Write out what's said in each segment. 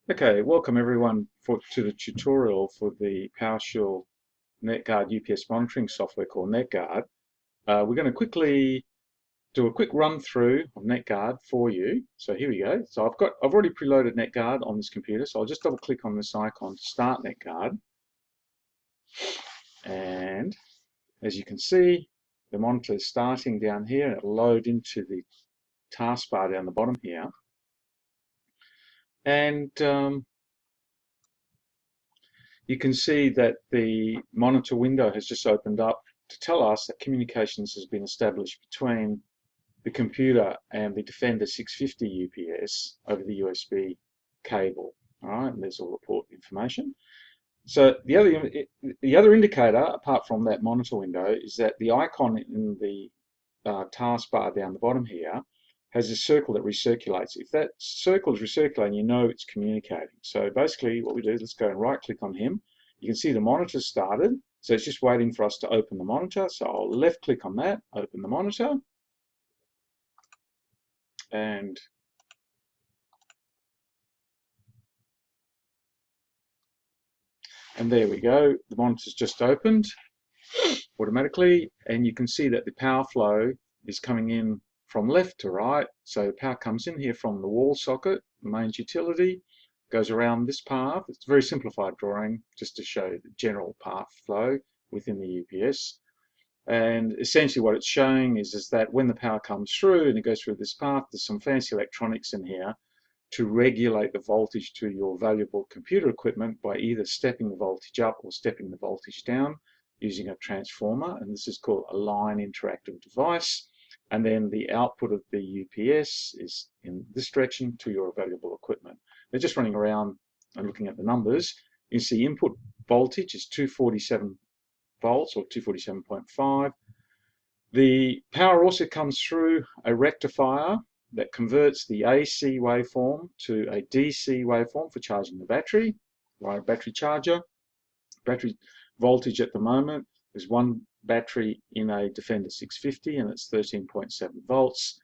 Okay, welcome everyone to the tutorial for the PowerShell NetGuard UPS monitoring software called NetGuard. We're going to quickly do a quick run through of NetGuard for you. So here we go. So I've already preloaded NetGuard on this computer, so I'll just double click on this icon to start NetGuard. And as you can see, the monitor is starting down here and it'll load into the taskbar down the bottom here. And you can see that the monitor window has just opened up to tell us that communications has been established between the computer and the Defender 650 UPS over the USB cable. All right, and there's all report information. So the other indicator, apart from that monitor window, is that the icon in the taskbar down the bottom here has a circle that recirculates. If that circle is recirculating, you know it's communicating. So basically what we do is let's go and right click on him. You can see the monitor started, so it's just waiting for us to open the monitor. So I'll left click on that, open the monitor, and there we go. The monitor's just opened automatically, and you can see that the power flow is coming in from left to right. So power comes in here from the wall socket, the mains utility, goes around this path. It's a very simplified drawing just to show the general path flow within the UPS. And essentially what it's showing is that when the power comes through and it goes through this path, there's some fancy electronics in here to regulate the voltage to your valuable computer equipment by either stepping the voltage up or stepping the voltage down using a transformer, and this is called a line interactive device. And then the output of the UPS is in this direction to your valuable equipment. They're just running around and looking at the numbers. You see input voltage is 247 volts or 247.5. The power also comes through a rectifier that converts the AC waveform to a DC waveform for charging the battery, via a battery charger. Battery voltage at the moment is one battery in a Defender 650 and it's 13.7 volts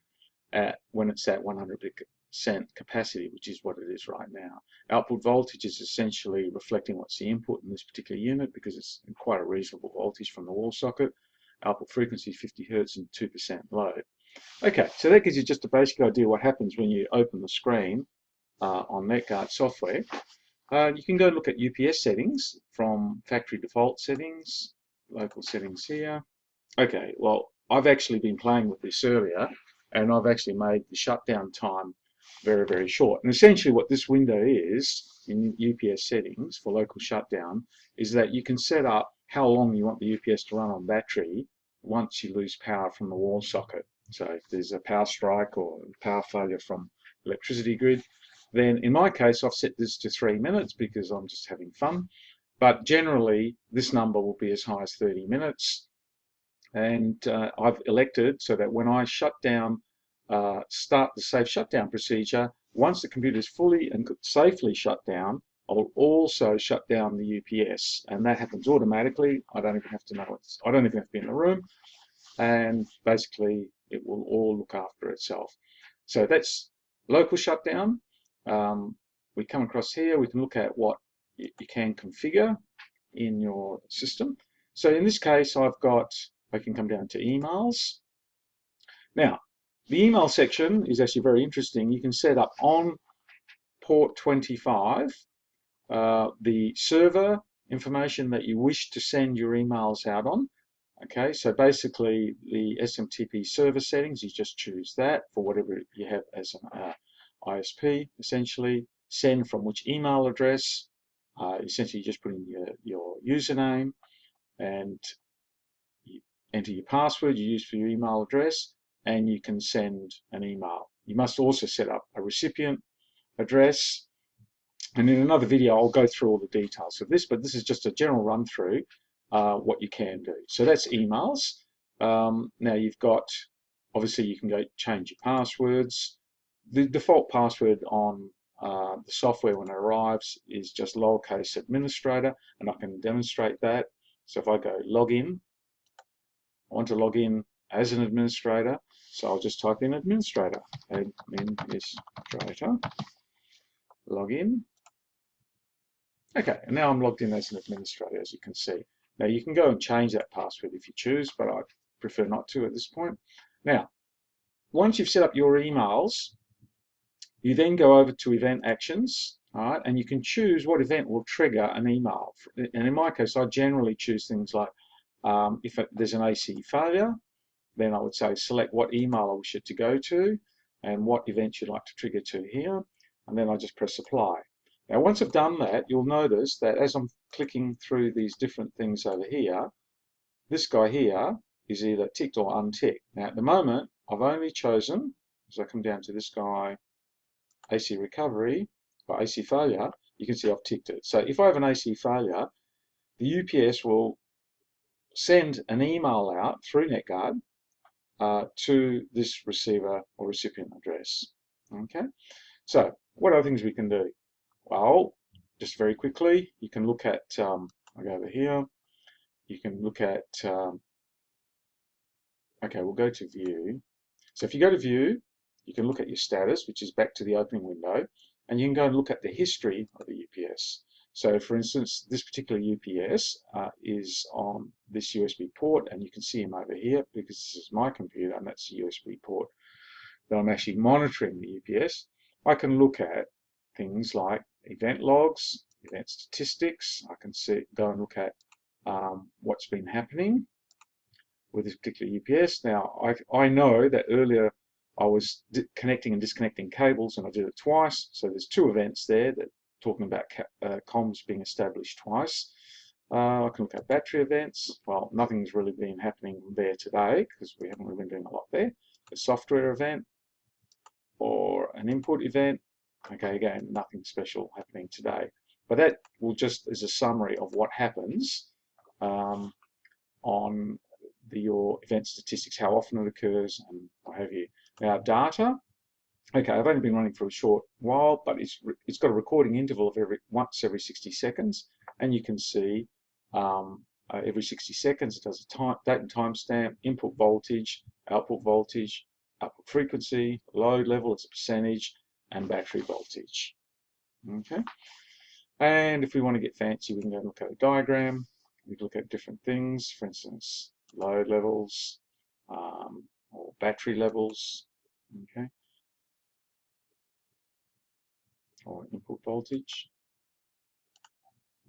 when it's at 100% capacity, which is what it is right now. Output voltage is essentially reflecting what's the input in this particular unit because it's quite a reasonable voltage from the wall socket. Output frequency 50 Hz and 2% load. Okay, so that gives you just a basic idea what happens when you open the screen on NetGuard software. You can go look at UPS settings from factory default settings, local settings here. Okay, well, I've actually been playing with this earlier and I've actually made the shutdown time very, very short. And essentially what this window is in UPS settings for local shutdown is that you can set up how long you want the UPS to run on battery once you lose power from the wall socket. So if there's a power strike or power failure from electricity grid, then in my case, I've set this to 3 minutes because I'm just having fun. But generally, this number will be as high as 30 minutes. And I've elected so that when I shut down, start the safe shutdown procedure, once the computer is fully and safely shut down, I'll also shut down the UPS. And that happens automatically. I don't even have to know I don't even have to be in the room. And basically, it will all look after itself. So that's local shutdown. We come across here, we can look at what you can configure in your system. So in this case, I can come down to emails. Now, the email section is actually very interesting. You can set up on port 25 the server information that you wish to send your emails out on. Okay, so basically the SMTP server settings, you just choose that for whatever you have as an ISP, essentially. Send from which email address, essentially you just put in your username and you enter your password you use for your email address, and you can send an email. You must also set up a recipient address, and in another video I'll go through all the details of this, but this is just a general run through what you can do. So that's emails. Now you've got, obviously you can go change your passwords. The default password on the software when it arrives is just lowercase administrator, and I can demonstrate that. So if I go login, I want to log in as an administrator, so I'll just type in administrator, login. Okay, and now I'm logged in as an administrator, as you can see. Now you can go and change that password if you choose, but I prefer not to at this point. Now, once you've set up your emails, you then go over to event actions, all right, and you can choose what event will trigger an email. And in my case, I generally choose things like if there's an ACE failure, then I would say select what email I wish it to go to and what event you'd like to trigger to here, and then I just press apply. Now, once I've done that, you'll notice that as I'm clicking through these different things over here, this guy here is either ticked or unticked. Now, at the moment, I've only chosen, as I come down to this guy, AC recovery or AC failure, you can see I've ticked it. So if I have an AC failure, the UPS will send an email out through NetGuard to this receiver or recipient address. Okay, so what other things we can do? Well, just very quickly, you can look at, I'll go over here, you can look at, okay, we'll go to view. So if you go to view, you can look at your status, which is back to the opening window, and you can go and look at the history of the UPS. So for instance, this particular UPS is on this USB port, and you can see him over here because this is my computer and that's the USB port that I'm actually monitoring the UPS. I can look at things like event logs, event statistics. I can go and look at what's been happening with this particular UPS. Now, I know that earlier I was connecting and disconnecting cables, and I did it twice. So there's two events there that talking about comms being established twice. I can look at battery events. Well, nothing's really been happening there today because we haven't really been doing a lot there. A software event or an input event. Okay, again, nothing special happening today. But that will just as a summary of what happens on your event statistics, how often it occurs, and what have you. Now, data. Okay, I've only been running for a short while, but it's got a recording interval of once every 60 seconds, and you can see every 60 seconds it does a date and timestamp, input voltage, output frequency, load level as a percentage, and battery voltage. Okay, and if we want to get fancy, we can go and look at a diagram. We can look at different things, for instance, load levels or battery levels. Okay. Or input voltage.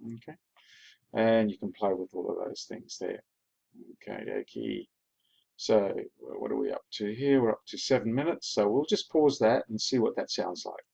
Okay, and you can play with all of those things there. Okay. So what are we up to here? We're up to 7 minutes. So we'll just pause that and see what that sounds like.